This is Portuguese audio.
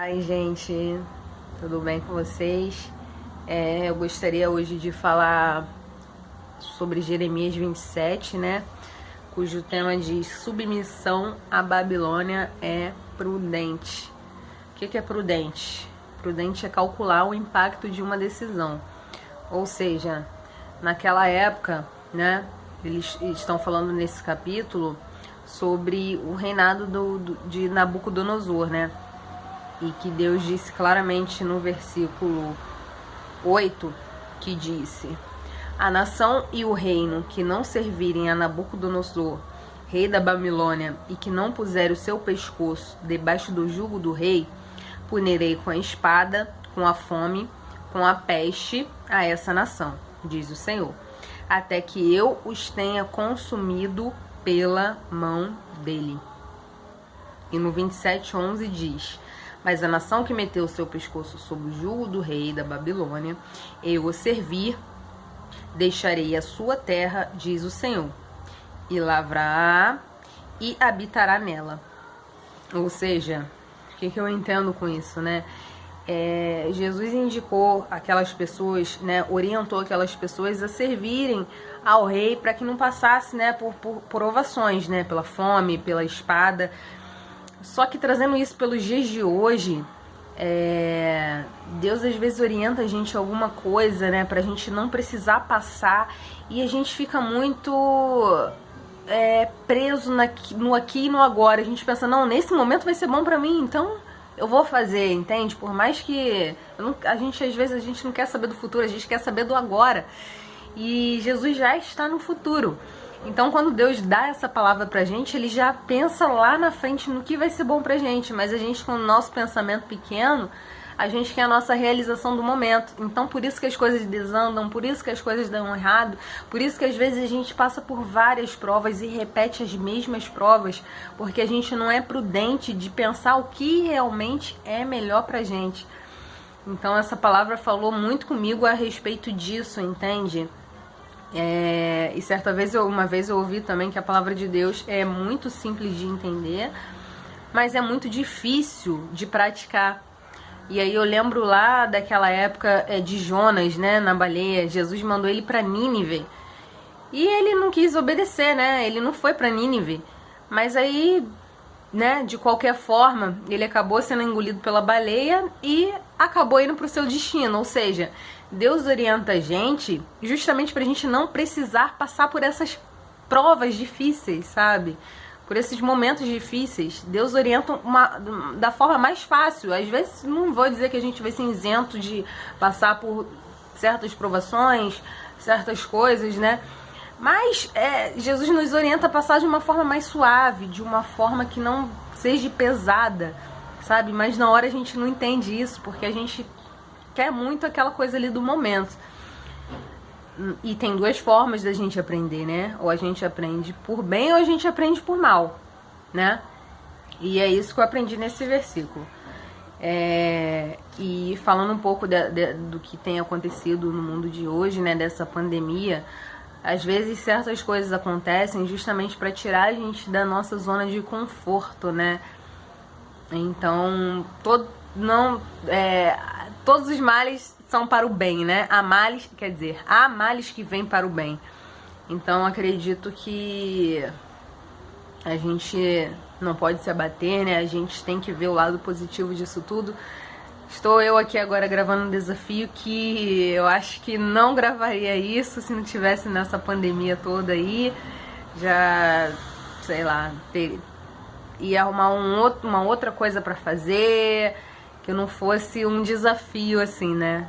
Ai, gente, tudo bem com vocês? Eu gostaria hoje de falar sobre Jeremias 27, né? Cujo tema diz: submissão à Babilônia é prudente. O que é prudente? Prudente é calcular o impacto de uma decisão. Ou seja, naquela época, né? Eles estão falando nesse capítulo sobre o reinado de Nabucodonosor, né? E que Deus disse claramente no versículo 8, que disse: a nação e o reino que não servirem a Nabucodonosor, rei da Babilônia, e que não puserem o seu pescoço debaixo do jugo do rei, punirei com a espada, com a fome, com a peste a essa nação, diz o Senhor, até que eu os tenha consumido pela mão dele. E no 27:11 diz: mas a nação que meteu o seu pescoço sob o jugo do rei da Babilônia, eu o servir, deixarei a sua terra, diz o Senhor, e lavrará e habitará nela. Ou seja, o que eu entendo com isso, né? Jesus indicou aquelas pessoas, né, orientou aquelas pessoas a servirem ao rei para que não passasse, né, por provações, né, pela fome, pela espada. Só que trazendo isso pelos dias de hoje, Deus às vezes orienta a gente a alguma coisa, né, pra gente não precisar passar, e a gente fica muito preso no aqui e no agora. A gente pensa, não, nesse momento vai ser bom pra mim, então eu vou fazer, entende? Por mais que a gente às vezes a gente não quer saber do futuro, a gente quer saber do agora. E Jesus já está no futuro. Então, quando Deus dá essa palavra pra gente, Ele já pensa lá na frente no que vai ser bom pra gente. Mas a gente, com o nosso pensamento pequeno, a gente quer a nossa realização do momento. Então, por isso que as coisas desandam, por isso que as coisas dão errado, por isso que às vezes a gente passa por várias provas e repete as mesmas provas, porque a gente não é prudente de pensar o que realmente é melhor pra gente. Então, essa palavra falou muito comigo a respeito disso, entende? E certa vez, uma vez eu ouvi também que a palavra de Deus é muito simples de entender, mas é muito difícil de praticar. E aí eu lembro lá daquela época de Jonas, né, na baleia. Jesus mandou ele para Nínive e ele não quis obedecer, né? Ele não foi para Nínive, mas aí, né, de qualquer forma, ele acabou sendo engolido pela baleia e acabou indo para o seu destino. Ou seja, Deus orienta a gente justamente pra gente não precisar passar por essas provas difíceis, sabe? Por esses momentos difíceis. Deus orienta da forma mais fácil. Às vezes, não vou dizer que a gente vai ser isento de passar por certas provações, certas coisas, né? Mas Jesus nos orienta a passar de uma forma mais suave, de uma forma que não seja pesada, sabe? Mas na hora a gente não entende isso, porque a gente quer muito aquela coisa ali do momento. E tem duas formas da gente aprender, né? Ou a gente aprende por bem ou a gente aprende por mal, né? E é isso que eu aprendi nesse versículo. E falando um pouco do que tem acontecido no mundo de hoje, né? Dessa pandemia, às vezes certas coisas acontecem justamente para tirar a gente da nossa zona de conforto, né? Então, todos os males são para o bem, né? Há males que vêm para o bem. Então, acredito que a gente não pode se abater, né? A gente tem que ver o lado positivo disso tudo. Estou eu aqui agora gravando um desafio que eu acho que não gravaria isso se não tivesse nessa pandemia toda aí. Já, sei lá, ia arrumar uma outra coisa para fazer, que não fosse um desafio assim, né?